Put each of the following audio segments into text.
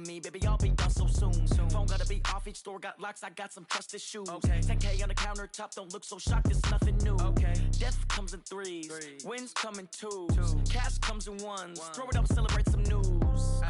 me, baby, I'll be done so soon. Phone gotta be off, each store got locks, I got some trusted shoes. 10K on the countertop, don't look so shocked, it's nothing new. Death comes in threes, wins come in twos, cash comes in ones. Throw it up, celebrate some news.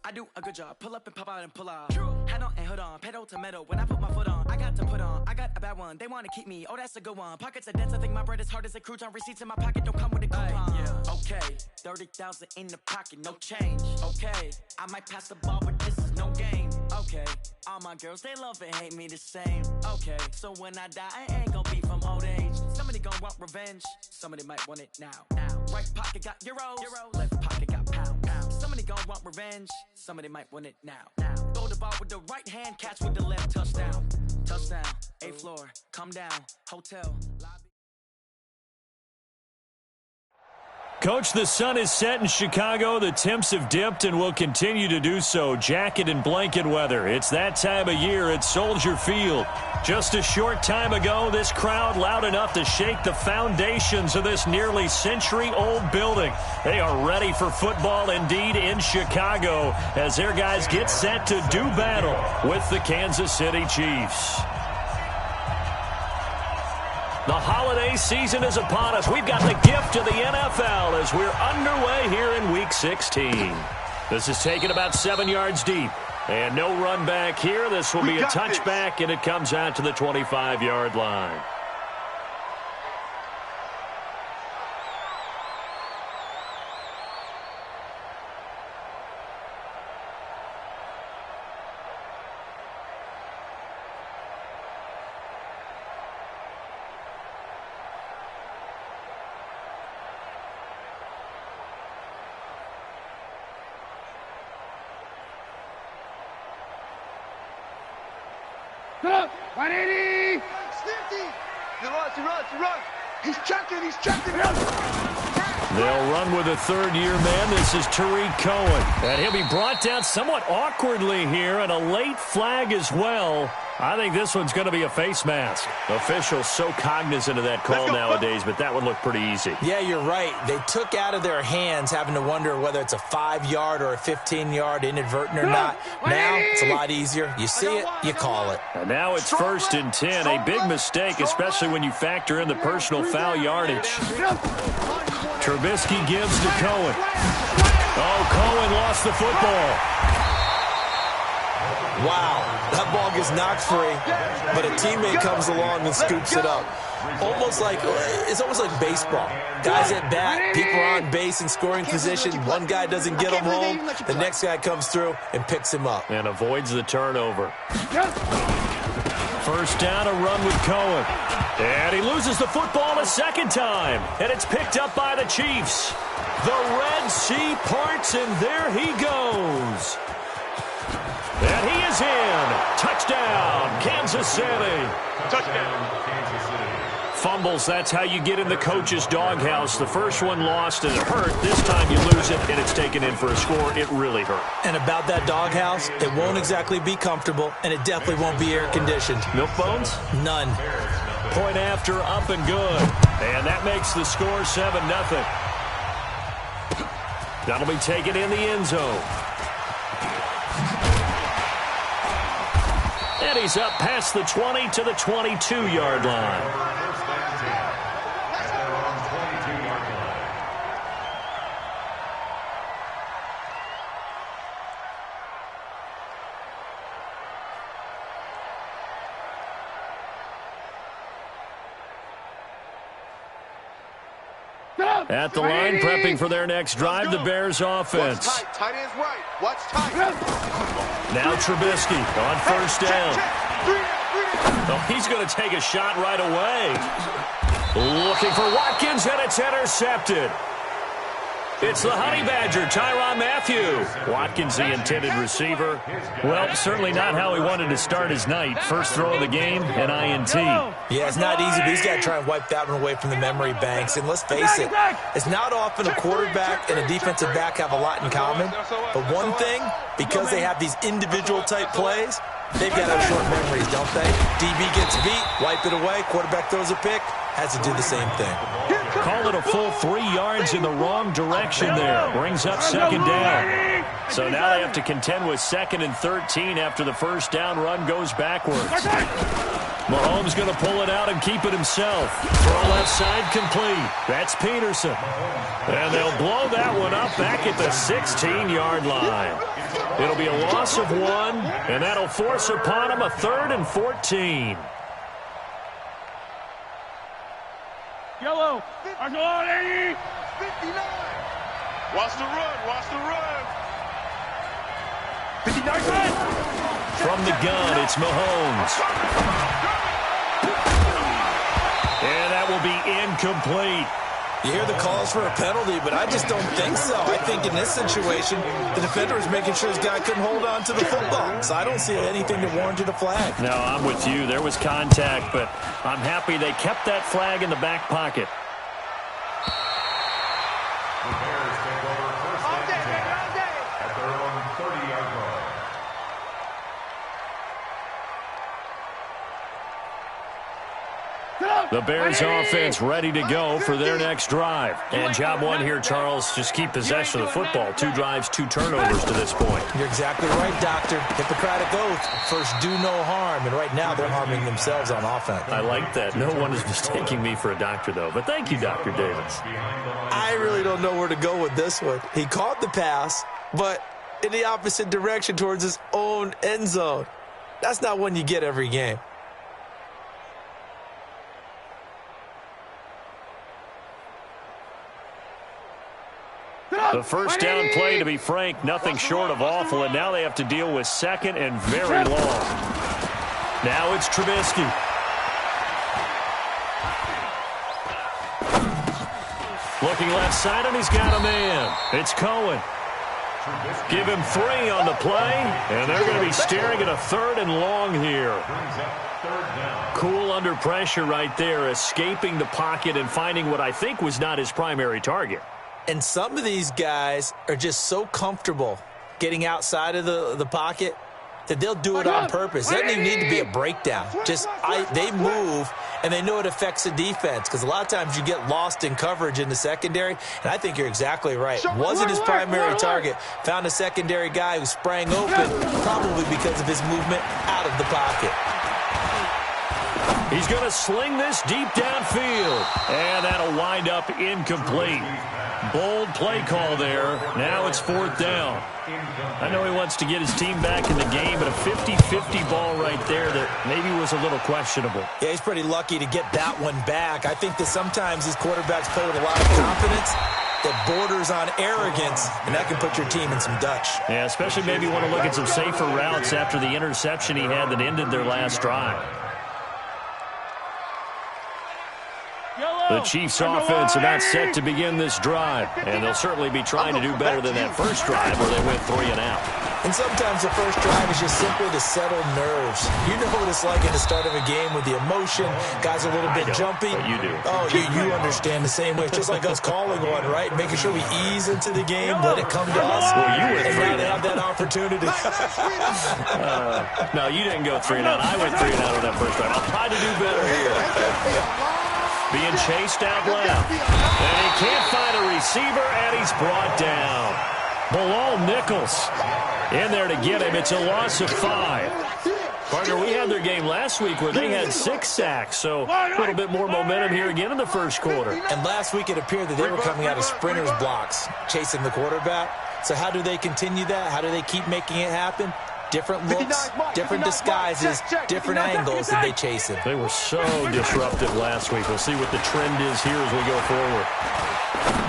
I do a good job, pull up and pop out and pull out. Head on and hood on, pedal to metal. When I put my foot on, I got to put on. I got a bad one, they wanna keep me, oh that's a good one. Pockets are dense, I think my bread is hard as a crouton. Receipts in my pocket don't come with a coupon. Okay, 30,000 in the pocket, no change. Okay, I might pass the ball, but this is no game. Okay, all my girls, they love and hate me the same. Okay, so when I die, I ain't gonna be from old age. Somebody gon' want revenge, somebody might want it now. Right pocket got euros, left pocket got pounds. Somebody gon' want revenge, somebody might want it now. Throw the ball with the right hand, catch with the left, touchdown. Touchdown, 8th floor, come down, hotel, lobby. Coach, the sun is set in Chicago. The temps have dipped and will continue to do so. Jacket and blanket weather. It's that time of year at Soldier Field. Just a short time ago, this crowd loud enough to shake the foundations of this nearly century-old building. They are ready for football indeed in Chicago as their guys get set to do battle with the Kansas City Chiefs. The holiday season is upon us. We've got the gift of the NFL as we're underway here in Week 16. This is taken about 7 yards deep. And no run back here. This will be a touchback, and it comes out to the 25-yard line. Look, 180. Snifty. He runs. He's checking. They'll run with a third-year man. This is Tariq Cohen. And he'll be brought down somewhat awkwardly here, and a late flag as well. I think this one's going to be a face mask. Officials so cognizant of that call nowadays, but that one looked pretty easy. Yeah, you're right. They took out of their hands having to wonder whether it's a 5-yard or a 15-yard inadvertent or not. Now it's a lot easier. You see it, you call it. And now it's 1st and 10. A big mistake, especially when you factor in the personal foul yardage. Trubisky gives to Cohen. Oh, Cohen lost the football. Wow, that ball gets knocked free, but a teammate comes along and scoops it up. It's almost like baseball. Guys at bat, people are on base in scoring position. One guy doesn't get him home. The next guy comes through and picks him up. And avoids the turnover. First down, a run with Cohen. And he loses the football a second time. And it's picked up by the Chiefs. The Red Sea parts, and there he goes. And he is in. Touchdown, Kansas City. Touchdown, Kansas City. Fumbles, that's how you get in the coach's doghouse. The first one lost and it hurt. This time you lose it and it's taken in for a score. It really hurt. And about that doghouse, it won't exactly be comfortable, and it definitely won't be air-conditioned. Milk bones? None. Point after, up and good. And that makes the score 7-0. That'll be taken in the end zone. And he's up past the 20 to the 22-yard line. At the line, prepping for their next drive, the Bears offense. Tight end's right. Watch tight. Now Trubisky on first down. Oh, he's going to take a shot right away. Looking for Watkins, and it's intercepted. It's the Honey Badger, Tyrann Mathieu. Watkins, the intended receiver. Well, certainly not how he wanted to start his night. First throw of the game, an INT. Yeah, it's not easy, but he's got to try and wipe that one away from the memory banks. And let's face it, it's not often a quarterback and a defensive back have a lot in common. But one thing, because they have these individual type plays, they've got to have short memories, don't they? DB gets beat, wipe it away, quarterback throws a pick, has to do the same thing. Call it a full 3 yards in the wrong direction there. Brings up second down. So now they have to contend with 2nd and 13 after the first down run goes backwards. Mahomes going to pull it out and keep it himself. Throw left side complete. That's Peterson. And they'll blow that one up back at the 16-yard line. It'll be a loss of 1, and that'll force upon them a 3rd and 14. Yellow. 59. Watch the run. Watch the run. 59. From the gun, it's Mahomes. And that will be incomplete. You hear the calls for a penalty, but I just don't think so. I think in this situation, the defender is making sure his guy couldn't hold on to the football. So I don't see anything that warranted a flag. No, I'm with you. There was contact, but I'm happy they kept that flag in the back pocket. The Bears take over first and 10 at their own 30-yard line. The Bears offense ready to go for their next drive. And job one here, Charles, just keep possession of the football. 2 drives, 2 turnovers to this point. You're exactly right, Doctor. Hippocratic oath. First, do no harm. And right now, they're harming themselves on offense. I like that. No one is mistaking me for a doctor, though. But thank you, Dr. Davis. I really don't know where to go with this one. He caught the pass, but in the opposite direction towards his own end zone. That's not one you get every game. The first down play, to be frank, nothing short of awful, and now they have to deal with 2nd and very long. Now it's Trubisky. Looking left side, and he's got a man. It's Cohen. Give him 3 on the play, and they're going to be staring at a 3rd and long here. Cool under pressure right there, escaping the pocket and finding what I think was not his primary target. And some of these guys are just so comfortable getting outside of the pocket that they'll do it on purpose. It doesn't even need to be a breakdown. They move, and they know it affects the defense because a lot of times you get lost in coverage in the secondary, and I think you're exactly right. Wasn't his primary target. Found a secondary guy who sprang open, probably because of his movement out of the pocket. He's going to sling this deep downfield, and that'll wind up incomplete. Bold play call there. Now it's 4th down. I know he wants to get his team back in the game, but a 50-50 ball right there that maybe was a little questionable. Yeah, he's pretty lucky to get that one back. I think that sometimes these quarterbacks play with a lot of confidence that borders on arrogance, and that can put your team in some Dutch. Yeah, especially maybe want to look at some safer routes after the interception he had that ended their last drive. The Chiefs' offense about set to begin this drive, and they'll certainly be trying to do better than that first drive where they went 3 and out. And sometimes the first drive is just simply to settle nerves. You know what it's like at the start of a game with the emotion. Guys are a little bit jumpy. But you do. Oh, you understand the same way. It's just like us calling one, right? Making sure we ease into the game, let it come to us. Well, you went 3 and now they have that opportunity. No, you didn't go 3 and out. I went 3 and out on that first drive. I'll try to do better here. Being chased out left. And he can't find a receiver, and he's brought down. Bilal Nichols in there to get him. It's a loss of 5. Partner, we had their game last week where they had 6 sacks, so a little bit more momentum here again in the first quarter. And last week it appeared that they were coming out of sprinters blocks, chasing the quarterback. So how do they continue that? How do they keep making it happen? Different looks, different disguises, different angles that they chase him. They were so disruptive last week. We'll see what the trend is here as we go forward.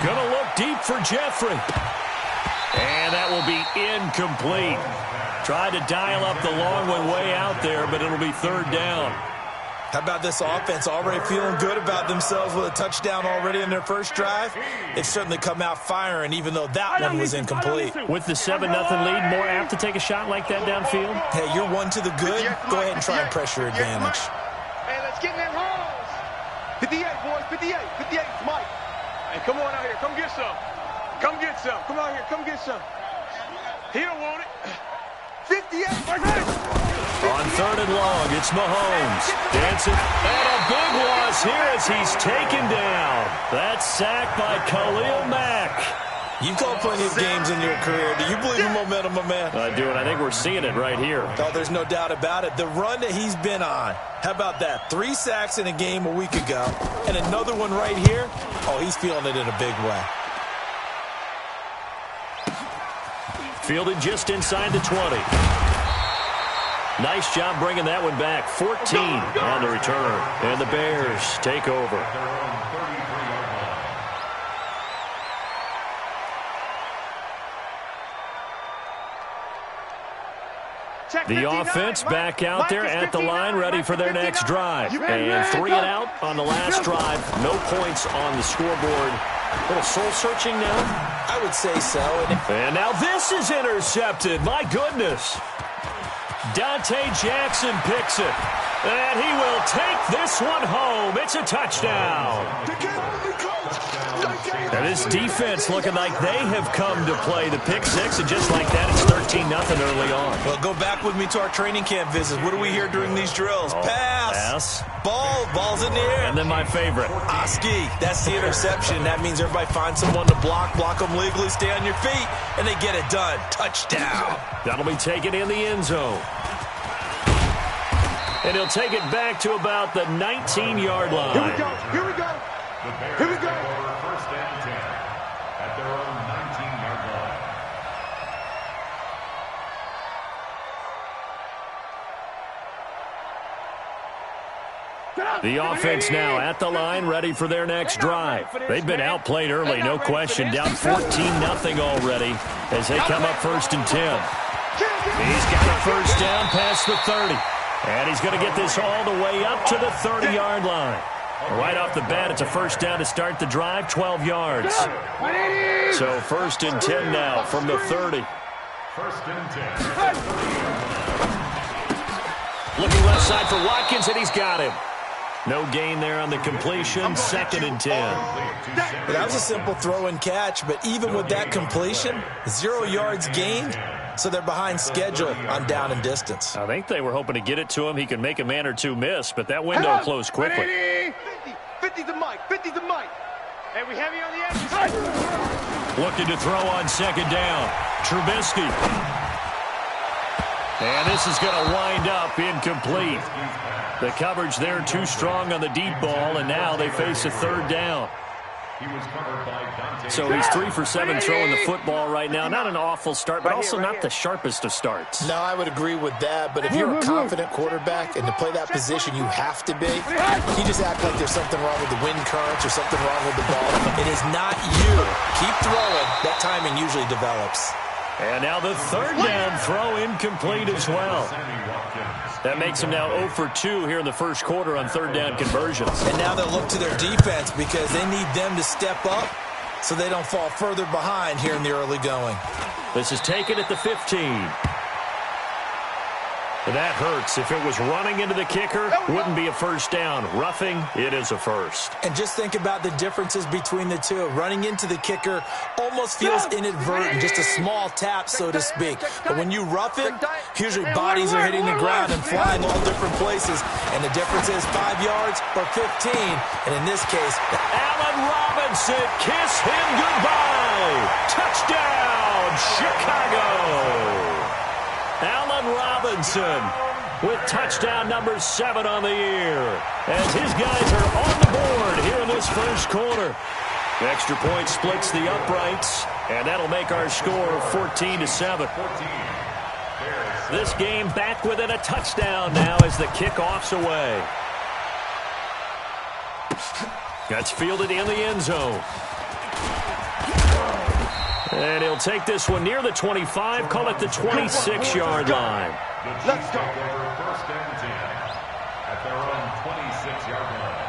Gonna look deep for Jeffrey. And that will be incomplete. Tried to dial up the long one way out there, but it'll be 3rd down. How about this offense already feeling good about themselves with a touchdown already in their first drive? They've certainly come out firing, even though that one was incomplete. With the 7-0 lead, more apt to take a shot like that downfield? Hey, you're 1 to the good. Go ahead and try and pressure advantage. Hey, let's get in them holes. 58, boys, 58. 58, Mike. Hey, come on out here. Come get some. Come get some. Come out here. Come get some. He don't want it. 58. On 3rd and long, it's Mahomes. Dancing. And a big loss here as he's taken down. That's sacked by Khalil Mack. You've called plenty of games in your career. Do you believe in momentum, my man? I do, and I think we're seeing it right here. Oh, there's no doubt about it. The run that he's been on. How about that? 3 sacks in a game a week ago, and another one right here. Oh, he's feeling it in a big way. Fielded just inside the 20. Nice job bringing that one back. 14 on the return. And the Bears take over. The offense back out there at the line, ready for their next drive. And 3 and out on the last drive. No points on the scoreboard. A little soul-searching now. I would say so. And now this is intercepted. My goodness. Dante Jackson picks it. And he will take this one home. It's a touchdown. And this defense looking like they have come to play the pick six, and just like that, it's 13-0 early on. Well, go back with me to our training camp visits. What do we hear during these drills? Pass. Ball's in the air. And then my favorite. Oski. That's the interception. That means everybody finds someone to block them legally, stay on your feet, and they get it done. Touchdown. That'll be taken in the end zone. And he'll take it back to about the 19-yard line. Here we go. Here we go. Here we go. First and 10 at their own 19-yard line. The offense now at the line, ready for their next drive. They've been outplayed early, no question. Down 14-0 already as they come up 1st and 10. He's got a first down past the 30. And he's going to get this all the way up to the 30-yard line. Right off the bat, it's a first down to start the drive, 12 yards. So 1st and 10 now from the 30. 1st and 10. Looking left side for Watkins, and he's got him. No gain there on the completion, 2nd and 10. That was a simple throw and catch, but even with that completion, 0 yards gained. So they're behind schedule on down and distance. I think they were hoping to get it to him. He could make a man or two miss, but that window closed quickly. 50 to Mike. 50 to Mike. And we have you on the edge. Looking to throw on 2nd down. Trubisky. And this is going to wind up incomplete. The coverage there too strong on the deep ball, and now they face a 3rd down. So he's 3 for 7 throwing the football right now. Not an awful start, but also not the sharpest of starts. No, I would agree with that. But if you're a confident quarterback and to play that position, you have to be. You just act like there's something wrong with the wind currents or something wrong with the ball. It is not you. Keep throwing. That timing usually develops. And now the 3rd down throw incomplete as well. That makes them now 0 for 2 here in the first quarter on 3rd down conversions. And now they'll look to their defense because they need them to step up so they don't fall further behind here in the early going. This is taken at the 15. And that hurts. If it was running into the kicker, wouldn't be a first down. Roughing, it is a first. And just think about the differences between the two. Running into the kicker almost feels inadvertent, just a small tap, so to speak. But when you rough it, usually bodies are hitting the ground and flying all different places. And the difference is 5 yards or 15. And in this case, Allen Robinson, kiss him goodbye. Touchdown, Chicago. Allen Robinson with touchdown number 7 on the year as his guys are on the board here in this first quarter. The extra point splits the uprights, and that'll make our score 14-7. This game back within a touchdown now as the kickoff's away. That's fielded in the end zone. And he'll take this one near the 25, call it the 26-yard line. Let's go. 1st and 10 at their own 26-yard line.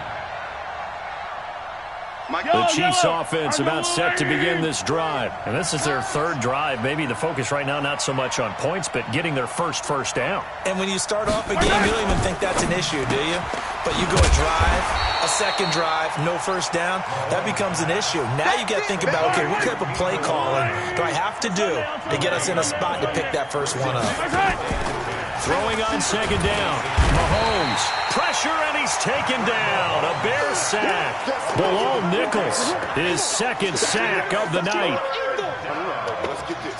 The Chiefs offense about set to begin this drive. And this is their 3rd drive. Maybe the focus right now not so much on points, but getting their first down. and when you start off a game, you don't even think that's an issue, do you? But you go a drive, a second drive, no first down, that becomes an issue. Now you got to think about, okay, what type of play calling do I have to do to get us in a spot to pick that first one up? Throwing on second down. Mahomes. Pressure, and he's taken down. A Bear sack. Bilal Nichols, his second sack of the night. Let's get this.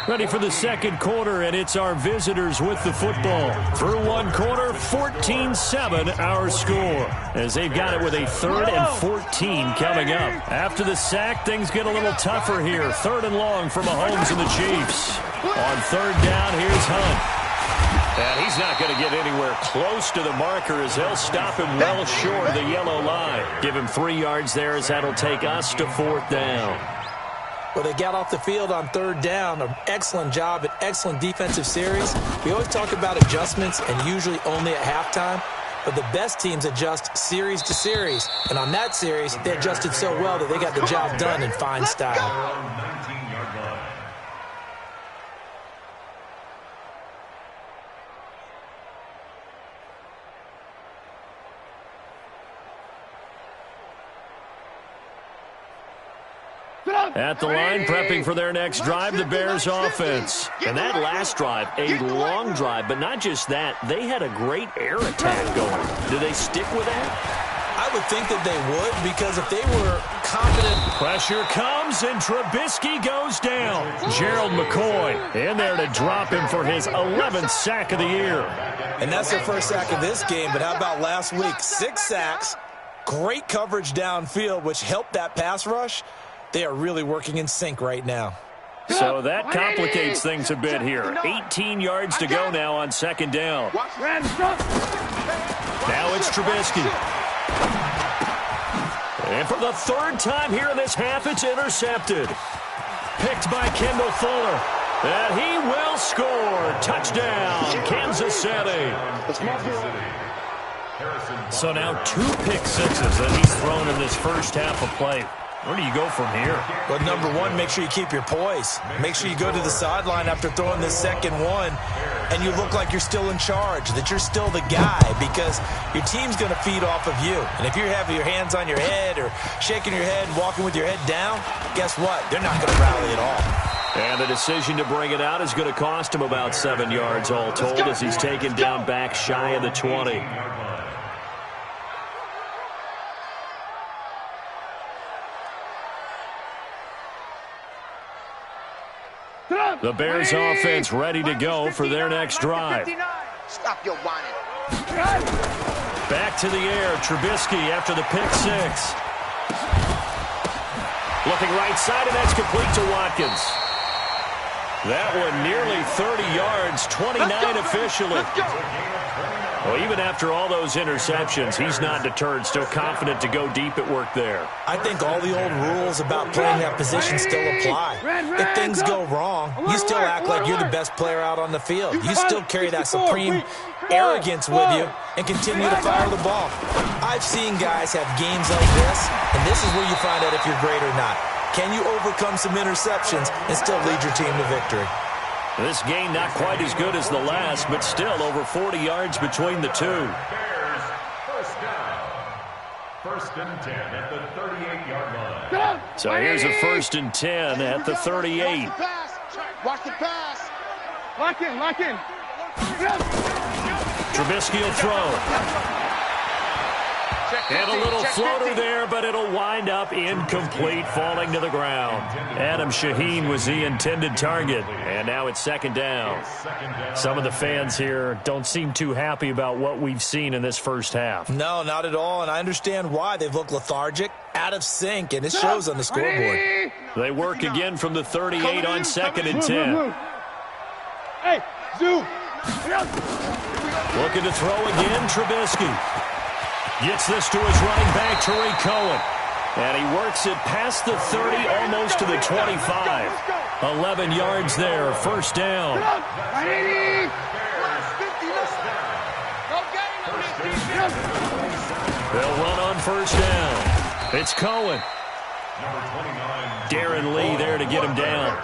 Ready for the second quarter, and it's our visitors with the football. Through one quarter, 14-7 our score, as they've got it with a 3rd and 14 coming up. After the sack, things get a little tougher here. 3rd and long for Mahomes and the Chiefs. On 3rd down, here's Hunt. And he's not going to get anywhere close to the marker, as they'll stop him well short of the yellow line. Give him 3 yards there, as that'll take us to 4th down. Well, they got off the field on 3rd down. An excellent job, an excellent defensive series. We always talk about adjustments, and usually only at halftime. But the best teams adjust series to series. And on that series, they adjusted so well that they got the job done in fine style. At the line, prepping for their next drive, the Bears offense. And that last drive, a long drive, but not just that. They had a great air attack going. Do they stick with that? I would think that they would, because if they were confident. Pressure comes, and Trubisky goes down. Gerald McCoy in there to drop him for his 11th sack of the year. And that's their first sack of this game, but how about last week? 6 sacks, great coverage downfield, which helped that pass rush. They are really working in sync right now. So that complicates things a bit here. 18 yards to go now on 2nd down. Now it's Trubisky. And for the 3rd time here in this half, it's intercepted. Picked by Kendall Fuller. And he will score. Touchdown, Kansas City. So now 2 pick sixes that he's thrown in this first half of play. Where do you go from here? Well, number one, make sure you keep your poise. Make sure you go to the sideline after throwing this second one, and you look like you're still in charge, that you're still the guy, because your team's going to feed off of you. And if you're having your hands on your head or shaking your head and walking with your head down, guess what? They're not going to rally at all. And the decision to bring it out is going to cost him about 7 yards all told, as he's taken down back shy of the 20. The Bears offense ready to go for their next drive. Stop your whining. Back to the air, Trubisky after the pick 6. Looking right side, and that's complete to Watkins. That one nearly 30 yards, 29 officially. Well, even after all those interceptions, he's not deterred, still confident to go deep at work there. I think all the old rules about playing that position still apply. If things go wrong, you still act like you're the best player out on the field. You still carry that supreme arrogance with you and continue to fire the ball. I've seen guys have games like this, and this is where you find out if you're great or not. Can you overcome some interceptions and still lead your team to victory? This game not quite as good as the last, but still over 40 yards between the two. Bears, first down. 1st and 10 at the 38-yard line. So here's a 1st and 10 at the 38. Watch the pass. Lock in, lock in. Trubisky will throw. And a little floater there, but it'll wind up incomplete, falling to the ground. Adam Shaheen was the intended target, and now it's 2nd down. Some of the fans here don't seem too happy about what we've seen in this first half. No, not at all, and I understand why. They've looked lethargic, out of sync, and it shows on the scoreboard. They work again from the 38 on 2nd and 10. Hey, Zoo. Looking to throw again, Trubisky. Gets this to his running back, Tariq Cohen. And he works it past the 30, almost to the 25. 11 yards there, 1st down. They'll run on 1st down. It's Cohen. Darren Lee there to get him down.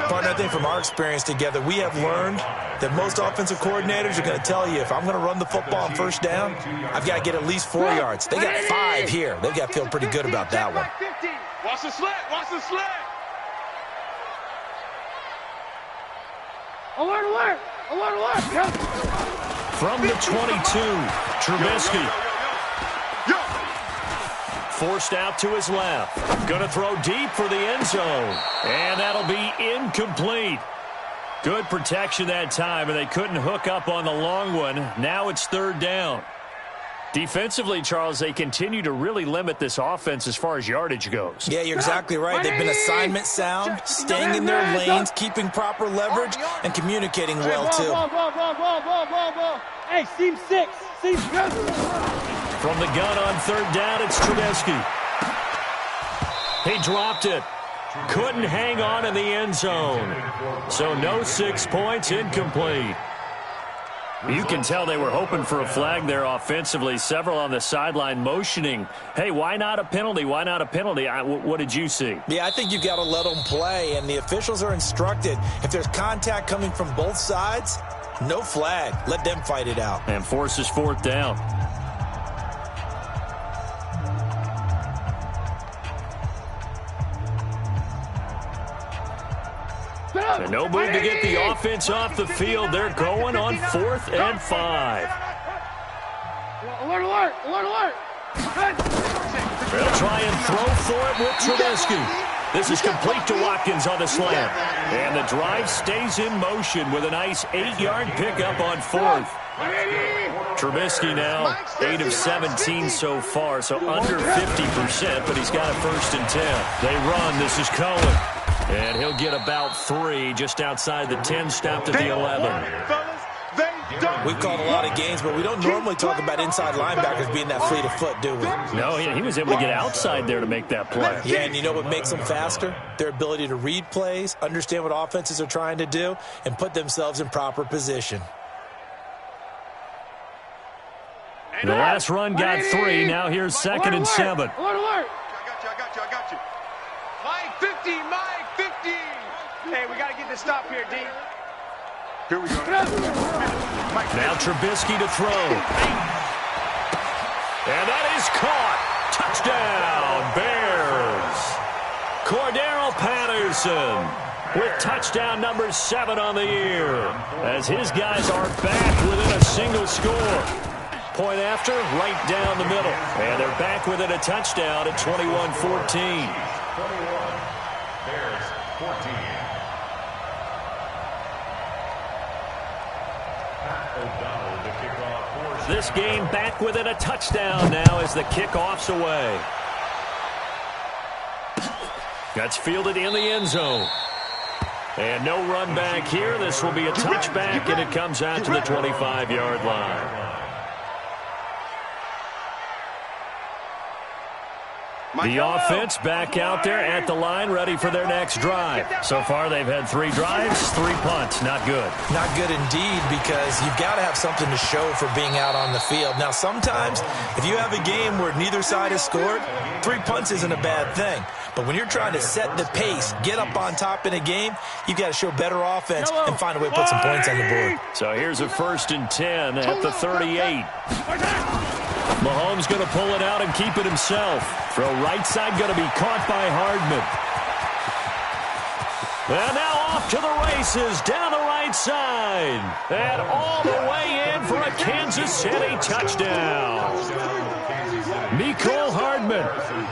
Partner, I think from our experience together, we have learned that most offensive coordinators are going to tell you, if I'm going to run the football on 1st down, I've got to get at least 4 yards. They got 5 here. They've got to feel pretty good about that one. Watch the slant, watch the slant. Alert, alert! Alert, alert! Yep. From the 22, Trubisky. Forced out to his left. Going to throw deep for the end zone. And that'll be incomplete. Good protection that time, and they couldn't hook up on the long one. Now it's third down. Defensively, Charles, they continue to really limit this offense as far as yardage goes. Yeah, you're exactly right. They've been assignment sound, staying in their lanes, keeping proper leverage, and communicating well, too. Ball. Hey, seam 6. Seam 6. From the gun on third down, it's Trubisky. He dropped it. Couldn't hang on in the end zone. So no 6 points, incomplete. You can tell they were hoping for a flag there offensively. Several on the sideline motioning, hey, why not a penalty? Why not a penalty? What did you see? Yeah, I think you've got to let them play, and the officials are instructed. If there's contact coming from both sides, no flag. Let them fight it out. And forces fourth down. And no move to get the offense off the field. They're going on 4th and 5. Alert, alert, alert, alert. They'll try and throw for it with Trubisky. This is complete to Watkins on the slant. And the drive stays in motion with a nice 8-yard pickup on 4th. Trubisky now 8 of 17 so far, so under 50%, but he's got a 1st and 10. They run. This is Cohen. And he'll get about 3 just outside the 10, stopped at the 11. We've called a lot of games, but we don't normally talk about inside linebackers being that fleet of foot, do we? No, he was able to get outside there to make that play. Yeah, and you know what makes them faster? Their ability to read plays, understand what offenses are trying to do, and put themselves in proper position. The last run got 3. Now here's 2nd and 7. Alert, alert. I got you. Mike 50, Mike 50. Hey, we got to get this stop here, D. Here we go. Now Trubisky to throw. And that is caught. Touchdown, Bears. Cordero Patterson with touchdown number 7 on the year, as his guys are back within a single score. Point after, right down the middle. And they're back within a touchdown at 21-14. 21, Bears 14. This game back within a touchdown now as the kickoff's away. That's fielded in the end zone. And no run back here. This will be a touchback, and it comes out to the 25-yard line. The offense back out there at the line, ready for their next drive. So far, they've had 3 drives, 3 punts. Not good. Not good indeed, because you've got to have something to show for being out on the field. Now, sometimes, if you have a game where neither side has scored, 3 punts isn't a bad thing. But when you're trying to set the pace, get up on top in a game, you've got to show better offense and find a way to put some points on the board. So here's a 1st and 10 at the 38. Mahomes going to pull it out and keep it himself. Throw right side going to be caught by Hardman. And now off to the races down the right side. And all the way in for a Kansas City touchdown. Mecole Hardman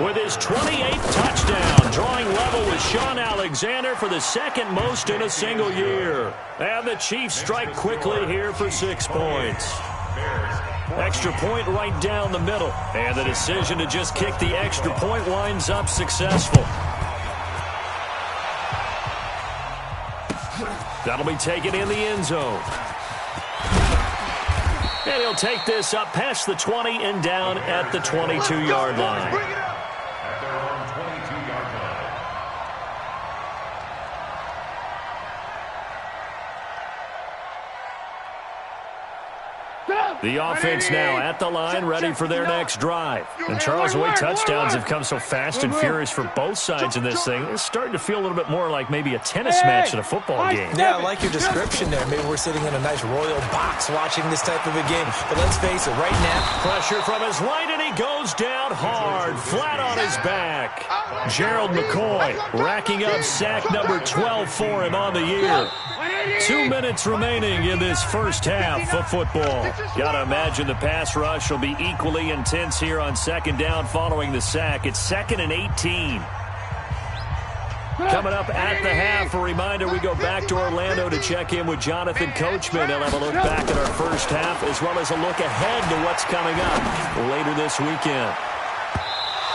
with his 28th touchdown, drawing level with Sean Alexander for the 2nd most in a single year. And the Chiefs strike quickly here for 6 points. Extra point right down the middle. And the decision to just kick the extra point winds up successful. That'll be taken in the end zone. And he'll take this up past the 20 and down at the 22-yard line. At their own 22-yard line. The offense now at the line, ready for their next drive. And Charles, the way touchdowns have come so fast and furious for both sides in this thing, it's starting to feel a little bit more like maybe a tennis match in a football game. Yeah, I like your description there. Maybe we're sitting in a nice royal box watching this type of a game. But let's face it, right now, pressure from his right, and he goes down hard, flat on his back. Gerald McCoy racking up sack number 12 for him on the year. 2 minutes remaining in this first half of football. Got to imagine the pass rush will be equally intense here on second down following the sack. It's 2nd and 18. Coming up at the half, a reminder, we go back to Orlando to check in with Jonathan Coachman. He'll have a look back at our first half as well as a look ahead to what's coming up later this weekend.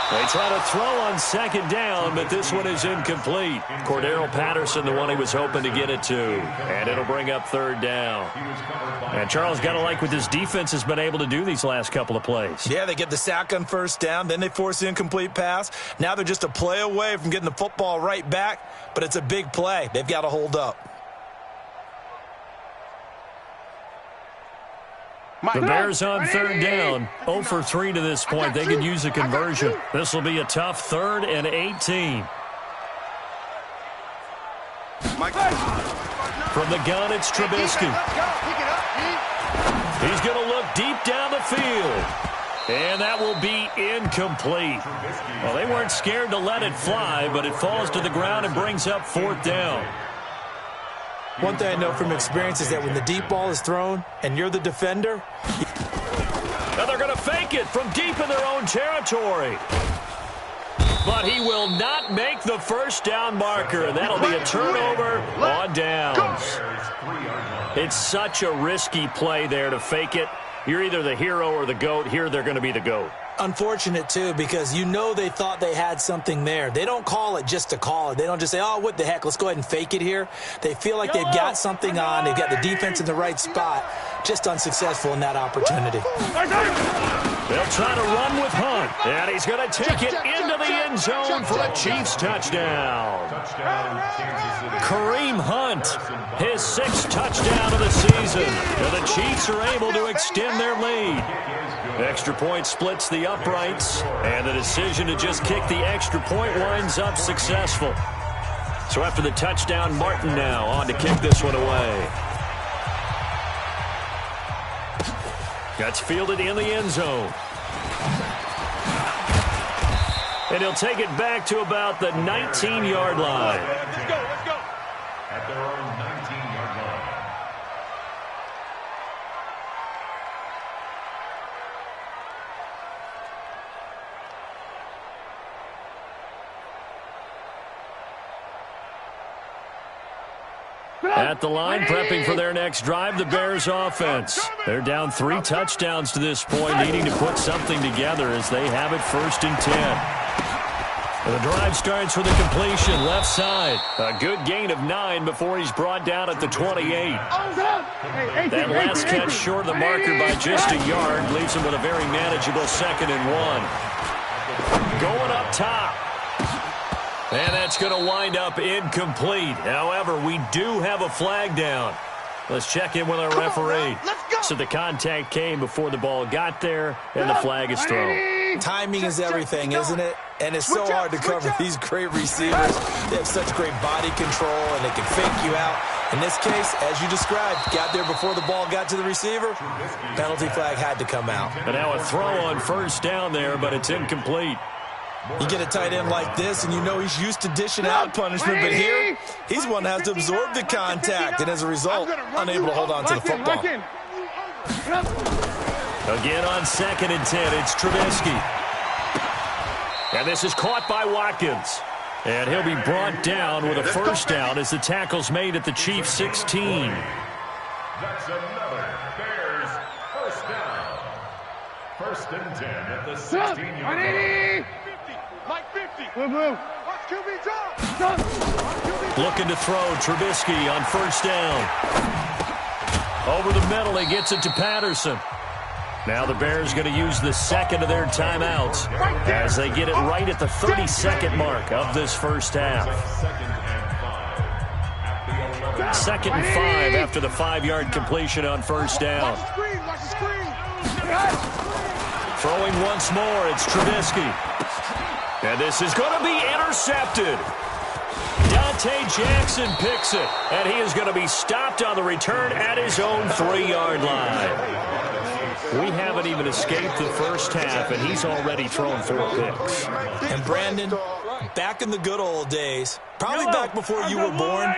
They try to throw on second down, but this one is incomplete. Cordero Patterson, the one he was hoping to get it to. And it'll bring up third down. And Charles, got to like what this defense has been able to do these last couple of plays. Yeah, they get the sack on first down, then they force the incomplete pass. Now they're just a play away from getting the football right back, but it's a big play. They've got to hold up. The Bears on third down, 0 for 3 to this point. They could use a conversion. This will be a tough 3rd and 18. From the gun, it's Trubisky. He's going to look deep down the field. And that will be incomplete. Well, they weren't scared to let it fly, but it falls to the ground and brings up 4th down. One thing I know from experience is that when the deep ball is thrown and you're the defender. Now they're going to fake it from deep in their own territory. But he will not make the first down marker, and that'll be a turnover on downs. It's such a risky play there to fake it. You're either the hero or the GOAT. Here they're going to be the GOAT. Unfortunate, too, because you know they thought they had something there. They don't call it just to call it. They don't just say, oh, what the heck, let's go ahead and fake it here. They feel like they've got something on. They've got the defense in the right spot. Just unsuccessful in that opportunity. They'll try to run with Hunt, and he's going to take it into the end zone for a Chiefs touchdown. Kareem Hunt, his 6th touchdown of the season. And the Chiefs are able to extend their lead. Extra point splits the uprights, and the decision to just kick the extra point winds up successful. So after the touchdown, Martin now on to kick this one away. That's fielded in the end zone. And he'll take it back to about the 19-yard line. Let's go, let's go. At their own 19-yard line. At the line, prepping for their next drive, the Bears offense. They're down 3 touchdowns to this point, needing to put something together as they have it 1st and 10. And the drive starts with a completion, left side. A good gain of 9 before he's brought down at the 28. That last catch short of the marker by just a yard leaves him with a very manageable 2nd and 1. Going up top. And that's going to wind up incomplete. However, we do have a flag down. Let's check in with our referee. So the contact came before the ball got there, and the flag is thrown. Timing is everything, isn't it? And it's so hard to cover these great receivers. They have such great body control, and they can fake you out. In this case, as you described, got there before the ball got to the receiver. Penalty flag had to come out. And now a throw on 1st down there, but it's incomplete. You get a tight end like this, and you know he's used to dishing out punishment, but here, he's one that has to absorb the contact, and as a result, unable to hold on to the football. Again on 2nd and 10, it's Trubisky. And this is caught by Watkins. And he'll be brought down with a 1st down as the tackle's made at the Chiefs' 16. That's another Bears 1st down. 1st and 10 at the 16-yard line. Like 50. Move. Watch QB drop. Looking to throw, Trubisky on 1st down. Over the middle, he gets it to Patterson. Now the Bears going to use the 2nd of their timeouts as they get it right at the 32nd mark of this first half. 2nd and 5 after the 5-yard completion on 1st down. Watch the screen. Throwing once more, it's Trubisky. And this is going to be intercepted. Dante Jackson picks it, and he is going to be stopped on the return at his own 3-yard line. We haven't even escaped the first half, and he's already thrown 4 picks. And Brandon, back in the good old days, probably back before you were born,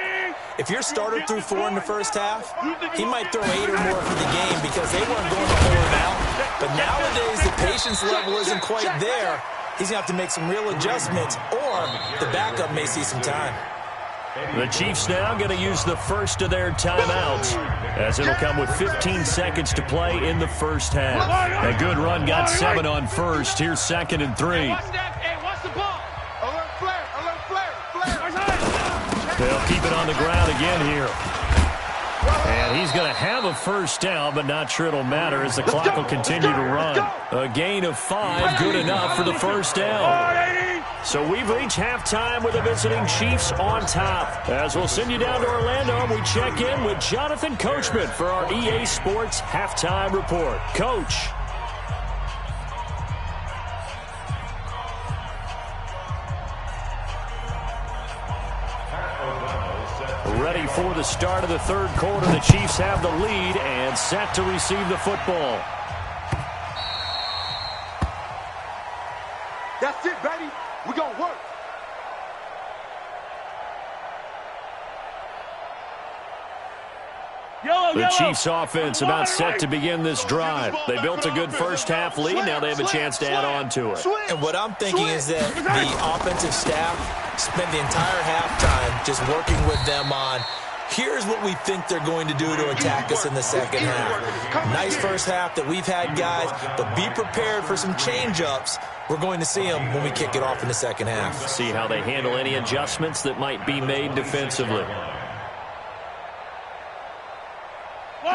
if your starter threw 4 in the first half, he might throw 8 or more for the game because they weren't going to hold him out. But nowadays, the patience level isn't quite there. He's going to have to make some real adjustments, or the backup may see some time. The Chiefs now going to use the first of their timeouts, as it'll come with 15 seconds to play in the first half. A good run got 7 on first. Here's 2nd and 3. Watch the ball. Alert flare, alert flare. They'll keep it on the ground again here. And he's going to have a first down, but not sure it'll matter as the clock will continue to run. A gain of 5, good enough for the first down. So we've reached halftime with the visiting Chiefs on top. As we'll send you down to Orlando, we check in with Jonathan Coachman for our EA Sports Halftime Report. Coach. Ready for the start of the third quarter. The Chiefs have the lead and set to receive the football. That's it, baby. We're going to work. The Chiefs offense about set to begin this drive. They built a good first half lead. Now they have a chance to add on to it. And what I'm thinking is that the offensive staff spent the entire halftime just working with them on, here's what we think they're going to do to attack us in the second half. Nice first half that we've had, guys, but be prepared for some change-ups. We're going to see them when we kick it off in the second half. See how they handle any adjustments that might be made defensively.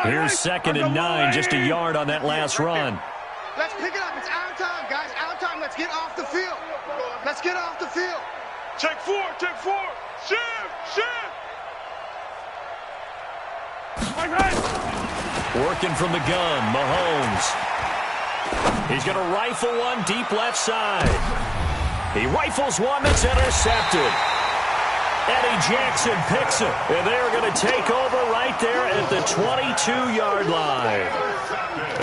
Here's 2nd and 9, just a yard on that last run. Let's pick it up. It's our time, guys. Our time. Let's get off the field. Let's get off the field. Take 4, take 4. Shift. Working from the gun, Mahomes. He's going to rifle one deep left side. He rifles one that's intercepted. Eddie Jackson picks it, and they're going to take over right there at the 22-yard line.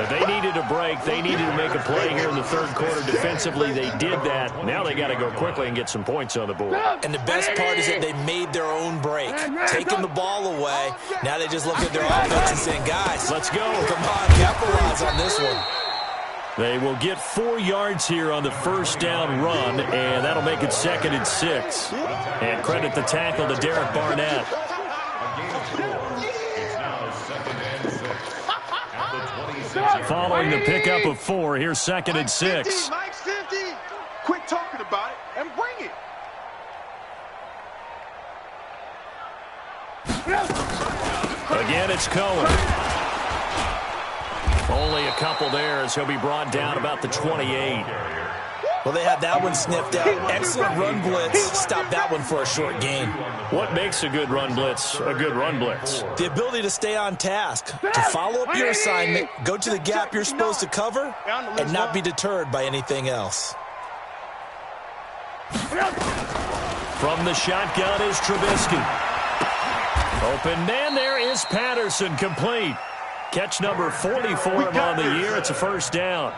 They needed a break. They needed to make a play here in the third quarter defensively. They did that. Now they got to go quickly and get some points on the board. And the best part is that they made their own break, taking the ball away. Now they just look at their offense and saying, guys, let's go. Come on, capitalize on this one. They will get 4 yards here on the first down run, and that'll make it 2nd and 6. And credit the tackle to Derek Barnett. Following the pickup of 4, here's 2nd and 6. Mike's 50. Quit talking about it and bring it. Again, it's Cohen. Only a couple there as he'll be brought down about the 28. Well, they had that one sniffed out. Excellent run blitz. Stop that one for a short gain. What makes a good run blitz a good run blitz? The ability to stay on task, to follow up your assignment, go to the gap you're supposed to cover, and not be deterred by anything else. From the shotgun is Trubisky. Open man, there is Patterson, complete. Catch number 40 for him on the year. It's a first down.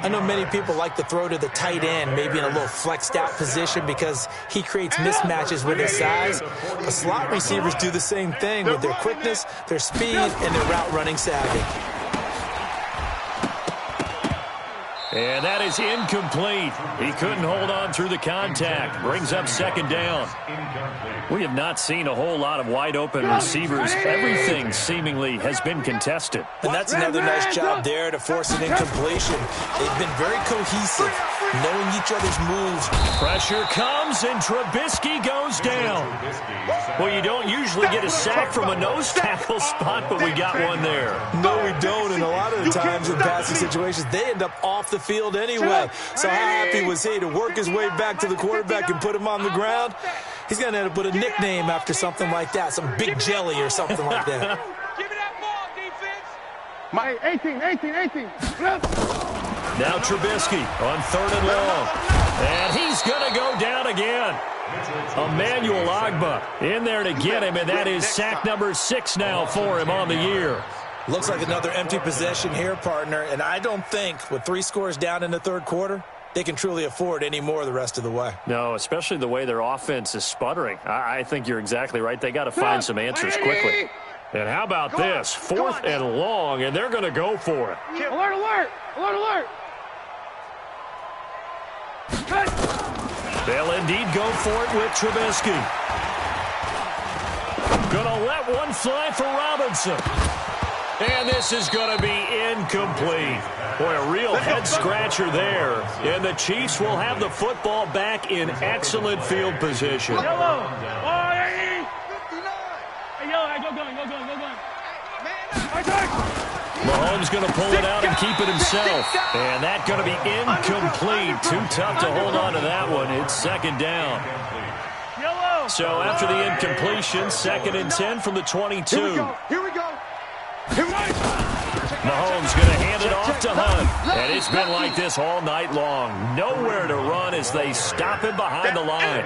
I know many people like to throw to the tight end, maybe in a little flexed out position because he creates mismatches with his size. But slot receivers do the same thing with their quickness, their speed, and their route running savvy. And that is incomplete. He couldn't hold on through the contact. Brings up 2nd down. We have not seen a whole lot of wide-open receivers. Everything seemingly has been contested. And that's another nice job there to force an incompletion. They've been very cohesive, knowing each other's moves. Pressure comes, and Trubisky goes down. Well, you don't usually get a sack from a nose tackle spot, but we got one there. No, we don't, and a lot of the times in passing situations, they end up off the field anyway. So how happy was he to work his way back to the quarterback and put him on the ground? He's going to end up with a nickname after something like that, some Big Jelly or something like that. Give me that ball, defense. My 18. Now Trubisky on 3rd and long. And he's going to go down again. Emmanuel Ogbah in there to get him, and that is sack number 6 now for him on the year. Looks like another empty possession here, partner, and I don't think with 3 scores down in the third quarter, they can truly afford any more the rest of the way. No, especially the way their offense is sputtering. I think you're exactly right. They got to find some answers quickly. And how about this? 4th and long, and they're going to go for it. Alert, alert! Alert, alert! They'll indeed go for it with Trubisky. Gonna let one fly for Robinson. And this is going to be incomplete. Boy, a real head-scratcher there. And the Chiefs will have the football back in excellent field position. Yellow! Oh, hey, yellow, go gun. Mahomes going to pull it out and keep it himself. And that's going to be incomplete. Too tough to hold on to that one. It's 2nd down. So after the incompletion, 2nd and 10 from the 22. Here we go. Mahomes going to hand it off to Hunt. And it's been like this all night long. Nowhere to run as they stop him behind the line.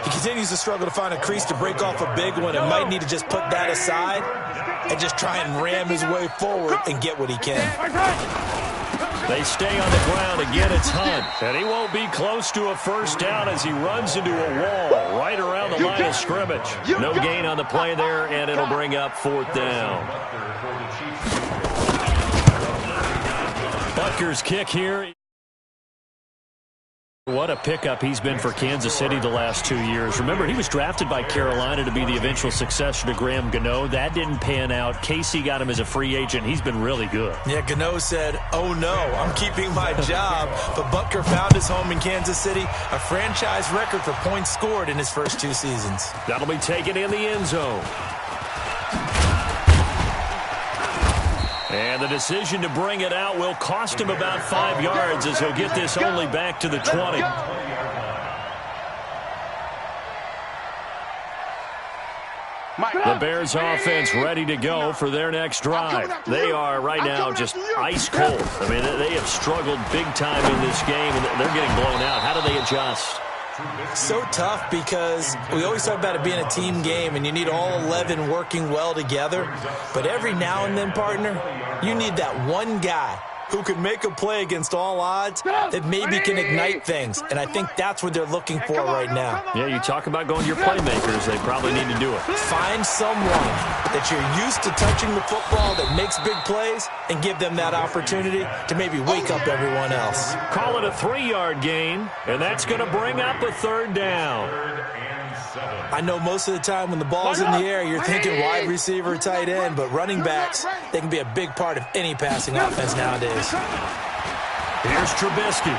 He continues to struggle to find a crease to break off a big one and might need to just put that aside and just try and ram his way forward and get what he can. They stay on the ground. Again, it's Hunt. And he won't be close to a 1st down as he runs into a wall right around the line of scrimmage. No gain on the play there, and it'll bring up 4th down. Butker's kick here. What a pickup he's been for Kansas City the last 2 years. Remember, he was drafted by Carolina to be the eventual successor to Graham Gano. That didn't pan out. Casey got him as a free agent. He's been really good. Yeah, Gano said, oh no, I'm keeping my job. But Butker found his home in Kansas City, a franchise record for points scored in his first 2 seasons. That'll be taken in the end zone. And the decision to bring it out will cost him about 5 yards as he'll get this only back to the 20. The Bears offense ready to go for their next drive. They are right now just ice cold. I mean, they have struggled big time in this game, and they're getting blown out. How do they adjust? So tough because we always talk about it being a team game and you need all 11 working well together. But every now and then, partner, you need that one guy who can make a play against all odds that maybe can ignite things. And I think that's what they're looking for right now. Yeah, you talk about going to your playmakers. They probably need to do it. Find someone that you're used to touching the football that makes big plays and give them that opportunity to maybe wake up everyone else. Call it a 3-yard gain, and that's going to bring up a 3rd down. I know most of the time when the ball's in the air, you're thinking wide receiver, tight end, but running backs, they can be a big part of any passing offense nowadays. Here's Trubisky.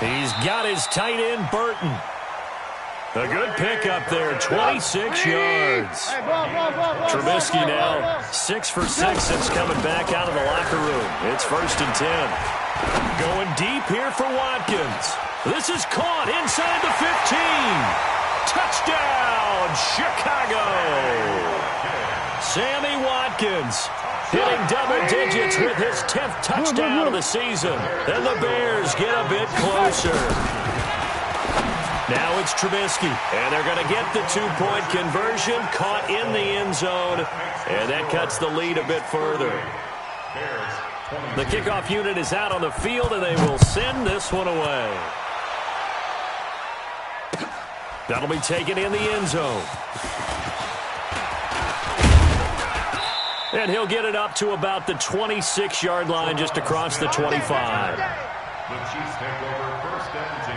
He's got his tight end, Burton. A good pickup there, 26 yards. Trubisky now 6 for 6 since coming back out of the locker room. It's 1st and 10. Going deep here for Watkins. This is caught inside the 15. Touchdown, Chicago. Sammy Watkins hitting double digits with his 10th touchdown of the season. And the Bears get a bit closer. Now it's Trubisky, and they're going to get the 2-point conversion, caught in the end zone, and that cuts the lead a bit further. The kickoff unit is out on the field, and they will send this one away. That'll be taken in the end zone. And he'll get it up to about the 26-yard line, just across the 25. The Chiefs take over 1st and 10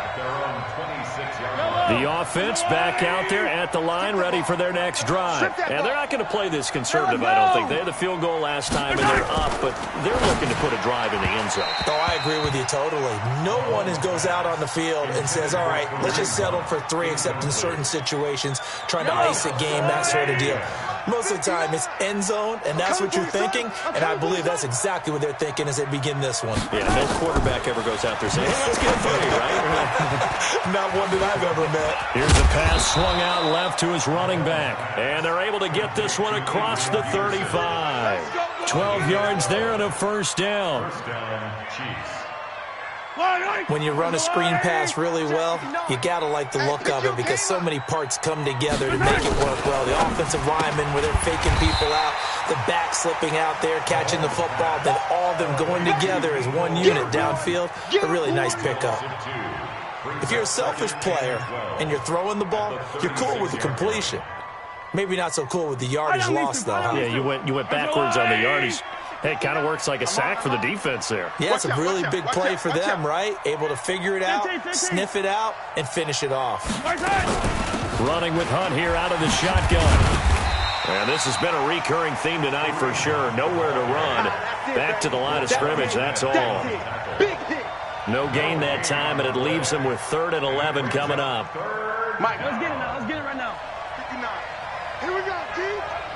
at their own 26-yard line. The offense back out there at the line, ready for their next drive. And they're not going to play this conservative, I don't think. They had the field goal last time, and they're up, but they're looking to put a drive in the end zone. Oh, I agree with you totally. No one goes out on the field and says, all right, let's just settle for 3, except in certain situations, trying to ice a game, that sort of deal. Most of the time, it's end zone, and that's what you're thinking, and I believe that's exactly what they're thinking as they begin this one. Yeah, no quarterback ever goes out there saying, hey, let's get funny, right? Not one that I've ever met. Here's a pass swung out left to his running back, and they're able to get this one across the 35. 12 yards there and a 1st down. 1st down, Chiefs. When you run a screen pass really well, you got to like the look of it because so many parts come together to make it work well. The offensive linemen, where they're faking people out, the back slipping out there, catching the football, then all of them going together as one unit downfield. A really nice pickup. If you're a selfish player and you're throwing the ball, you're cool with the completion. Maybe not so cool with the yardage loss, though. Huh? Yeah, you went backwards on the yardage. Hey, it kind of works like a sack for the defense there. Yeah, it's a really big play for them, right? Able to figure it out, sniff it out, and finish it off. Running with Hunt here out of the shotgun. And this has been a recurring theme tonight for sure. Nowhere to run. Back to the line of scrimmage, that's all. No gain that time, and it leaves them with 3rd and 11 coming up. Mike, let's get it now. Let's get it right now. 59. Here we go, D.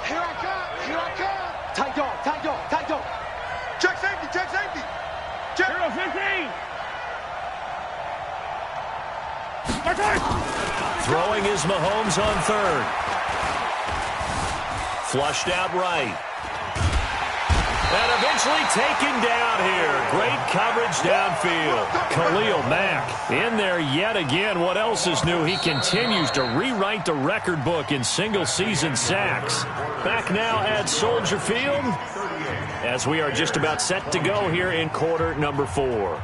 Here I come. Here I come. Tight dog, tight dog, tight dog. Check safety, check safety. Check. 0-15. Throwing is Mahomes on 3rd. Flushed out right. And eventually taken down here. Great coverage downfield. Khalil Mack in there yet again. What else is new? He continues to rewrite the record book in single-season sacks. Back now at Soldier Field as we are just about set to go here in quarter number 4.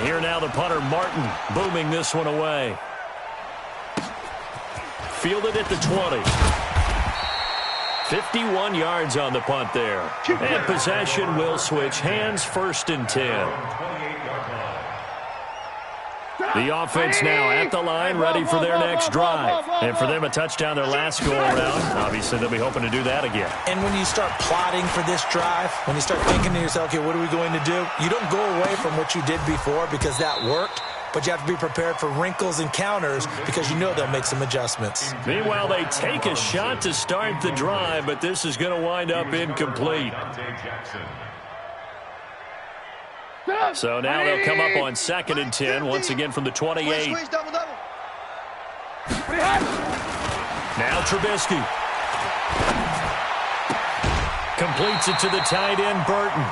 Here now the punter, Martin, booming this one away. Fielded at the 20. 51 yards on the punt there. And possession will switch hands, 1st and 10. The offense now at the line, ready for their next drive. And for them, a touchdown their last go-around. Obviously, they'll be hoping to do that again. And when you start plotting for this drive, when you start thinking to yourself, okay, what are we going to do? You don't go away from what you did before because that worked, but you have to be prepared for wrinkles and counters because you know they'll make some adjustments. Meanwhile, they take a shot to start the drive, but this is going to wind up incomplete. So now they'll come up on 2nd and 10, once again from the 28. Now Trubisky. Completes it to the tight end, Burton.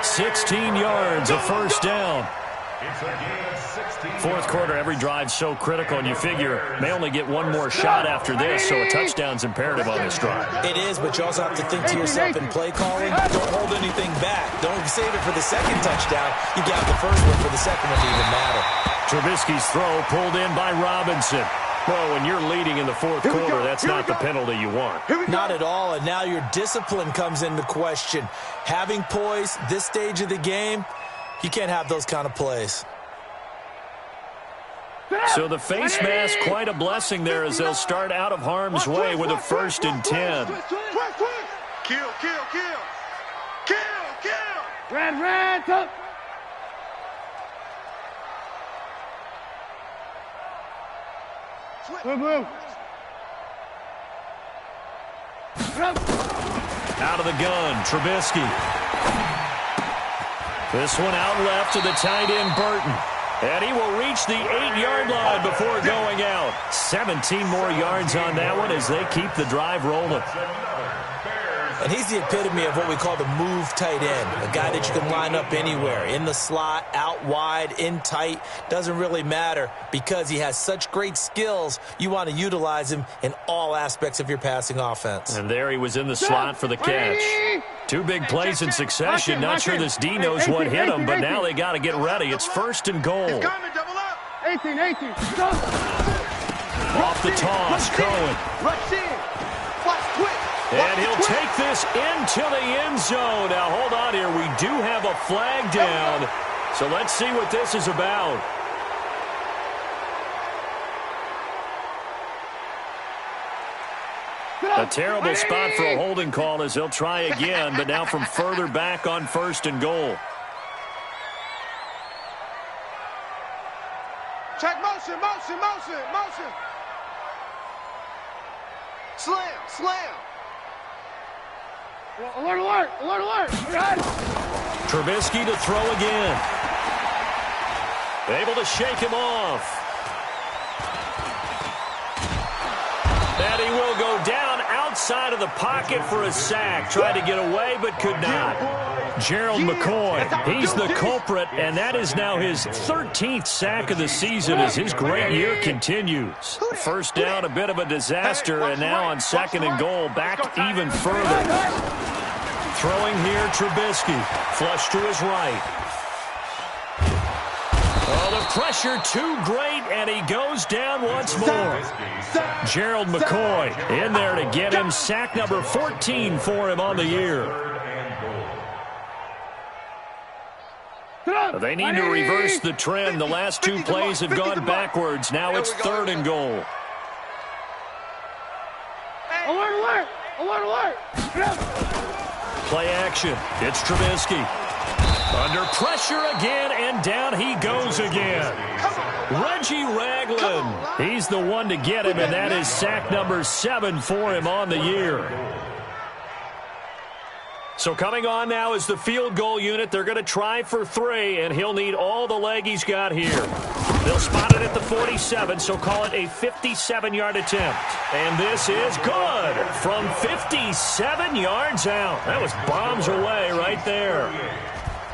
16 yards, a 1st down. 4th quarter, every drive so critical, and you figure may only get one more shot after this, so a touchdown's imperative on this drive. It is, but you also have to think to yourself in play calling, don't hold anything back. Don't save it for the 2nd touchdown. You got the 1st one for the 2nd one to even matter. Trubisky's throw pulled in by Robinson. Well, when you're leading in the 4th quarter, that's not the penalty you want. Not at all, and now your discipline comes into question. Having poise this stage of the game, you can't have those kind of plays. So the face mask, quite a blessing there as they'll start out of harm's way with a 1st and 10. Kill, kill, kill. Kill, kill. Red, top. Move. Out of the gun, Trubisky. This one out left to the tight end, Burton. And he will reach the 8-yard line before going out. 17 more yards on that one as they keep the drive rolling. And he's the epitome of what we call the move tight end, a guy that you can line up anywhere, in the slot, out wide, in tight, doesn't really matter because he has such great skills. You want to utilize him in all aspects of your passing offense. And there he was in the slot for the catch. 2 big plays in succession. Not sure this D knows what hit him, but now they got to get ready. It's 1st and goal. It's coming, double up. 18. Off the toss, Cohen. Rush in. Watch quick. And he'll take this into the end zone. Now, hold on here. We do have a flag down. So let's see what this is about. A terrible spot for a holding call as they'll try again, but now from further back on 1st and goal. Check motion. Slam. Alert. Trubisky to throw again. Able to shake him off. And he will go down outside of the pocket for a sack. Tried to get away, but could not. Gerald McCoy, he's the culprit, and that is now his 13th sack of the season as his great year continues. First down, a bit of a disaster, and now on 2nd and goal, back even further. Throwing here, Trubisky. Flush to his right. Oh, the pressure too great, and he goes down once more. Gerald McCoy in there to get him. Sack number 14 for him on the year. They need to reverse the trend. The last 2 plays have gone backwards. Now it's 3rd and goal. Alert, alert! Alert, alert! Play action. It's Trubisky. Under pressure again, and down he goes again. Reggie Ragland. He's the one to get him, and that is sack number 7 for him on the year. So coming on now is the field goal unit. They're going to try for 3, and he'll need all the leg he's got here. They'll spot it at the 47, so call it a 57-yard attempt. And this is good from 57 yards out. That was bombs away right there.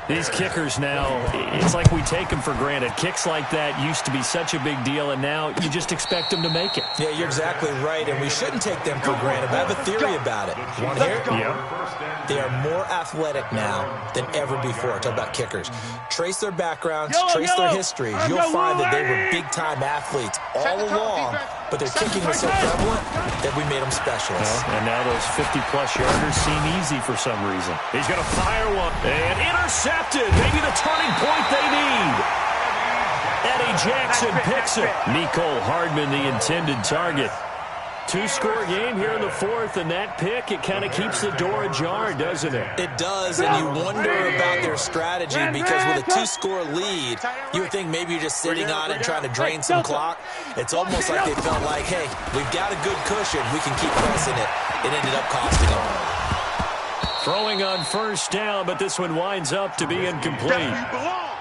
These kickers now, it's like we take them for granted. Kicks like that used to be such a big deal, and now you just expect them to make it. Yeah, you're exactly right, and we shouldn't take them for granted. But I have a theory about it. Want to hear it? Yeah. They are more athletic now than ever before. Talk about kickers. Trace their backgrounds, trace their histories. You'll find that they were big-time athletes all along, but their kicking was so prevalent that we made them specialists. And now those 50-plus yarders seem easy for some reason. He's going to fire one and intercept. Maybe the turning point they need. Eddie Jackson picks it. Mecole Hardman, the intended target. 2-score game here in the 4th, and that pick, it kind of keeps the door ajar, doesn't it? It does, and you wonder about their strategy because with a 2-score lead, you would think maybe you're just sitting on it and trying to drain some clock. It's almost like they felt like, hey, we've got a good cushion. We can keep pressing it. It ended up costing them. Throwing on 1st down, but this one winds up to be incomplete.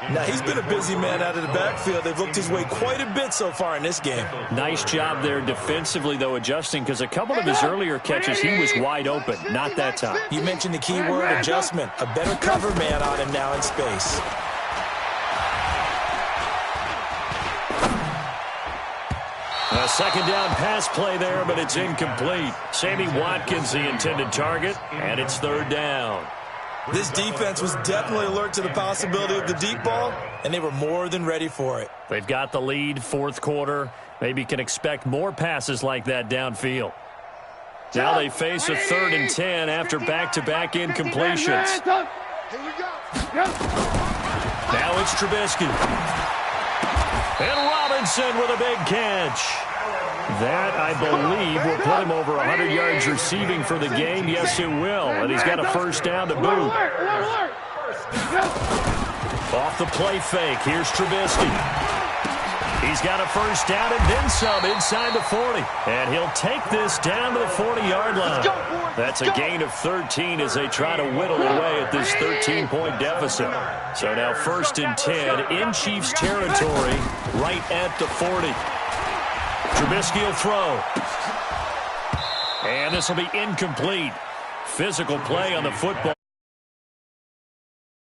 Now, he's been a busy man out of the backfield. They've looked his way quite a bit so far in this game. Nice job there defensively, though, adjusting, because a couple of his earlier catches, he was wide open. Not that time. You mentioned the key word, adjustment. A better cover man on him now in space. A 2nd down pass play there, but it's incomplete. Sammy Watkins, the intended target, and it's 3rd down. This defense was definitely alert to the possibility of the deep ball, and they were more than ready for it. They've got the lead, 4th quarter. Maybe can expect more passes like that downfield. Now they face a 3rd and 10 after back-to-back incompletions. Now it's Trubisky. And Robinson with a big catch. That, I believe, will put him over 100 yards receiving for the game. Yes, it will. And he's got a 1st down to boot. Off the play fake. Here's Trubisky. He's got a 1st down and then some inside the 40. And he'll take this down to the 40-yard line. That's a gain of 13 as they try to whittle away at this 13-point deficit. So now 1st and 10 in Chiefs territory right at the 40. Trubisky will throw. And this will be incomplete. Physical play on the football.